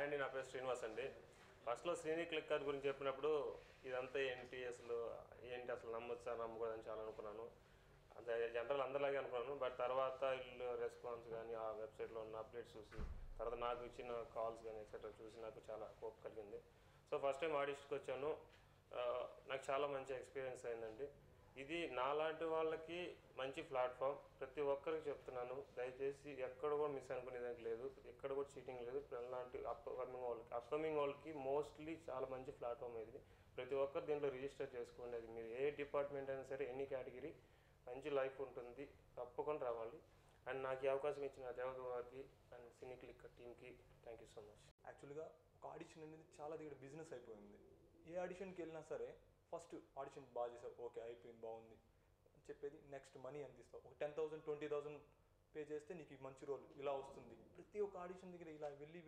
Hi అండి, నా పేరు శ్రీనివాస్ అండి. ఫస్ట్లో శ్రీని క్లిక్కర్ గురించి చెప్పినప్పుడు ఇదంతా ఏంటి అసలు నమ్మొచ్చా నమ్మకూడదని చాలా అనుకున్నాను. అంతే జనరల్ అందరిలాగే అనుకున్నాను. బట్ తర్వాత వీళ్ళు రెస్పాన్స్ కానీ ఆ వెబ్సైట్లో ఉన్న అప్డేట్స్ చూసి తర్వాత నాకు ఇచ్చిన కాల్స్ కానీ ఎక్సెట్రా చూసి నాకు చాలా హోప్ కలిగింది. సో ఫస్ట్ టైం ఆడిషన్కి వచ్చాను. నాకు చాలా మంచి ఎక్స్పీరియన్స్ అయిందండి. ఇది నాలాంటి వాళ్ళకి మంచి ప్లాట్ఫామ్. ప్రతి ఒక్కరికి చెప్తున్నాను, దయచేసి ఎక్కడ కూడా మిస్ అనుకునేదానికి లేదు, ఎక్కడ కూడా చీటింగ్ లేదు. అలాంటి అప్కమింగ్ వాళ్ళకి మోస్ట్లీ చాలా మంచి ప్లాట్ఫామ్ ఇది. ప్రతి ఒక్కరు దీంట్లో రిజిస్టర్ చేసుకోండి. అది మీరు ఏ డిపార్ట్మెంట్ అయినా సరే, ఎనీ కేటగిరీ, మంచి లైఫ్ ఉంటుంది. తప్పకుండా రావాలి. అండ్ నాకు ఈ అవకాశం ఇచ్చిన దేవగవారికి అండ్ సినీ క్లిక్కర్ టీమ్కి థ్యాంక్ యూ సో మచ్. యాక్చువల్గా ఒక ఆడిషన్ అనేది చాలా దగ్గర బిజినెస్ అయిపోయింది. ఏ ఆడిషన్కి వెళ్ళినా సరే ఫస్ట్ ఆడిషన్ బాగా చేసావు, ఓకే అయిపోయింది, బాగుంది అని చెప్పేది. నెక్స్ట్ మనీ అందిస్తావు, ఒక 10,000 20,000 పే చేస్తే నీకు మంచి రోల్ ఇలా వస్తుంది. ప్రతి ఒక్క ఆడిషన్ దగ్గర ఇలా వెళ్ళి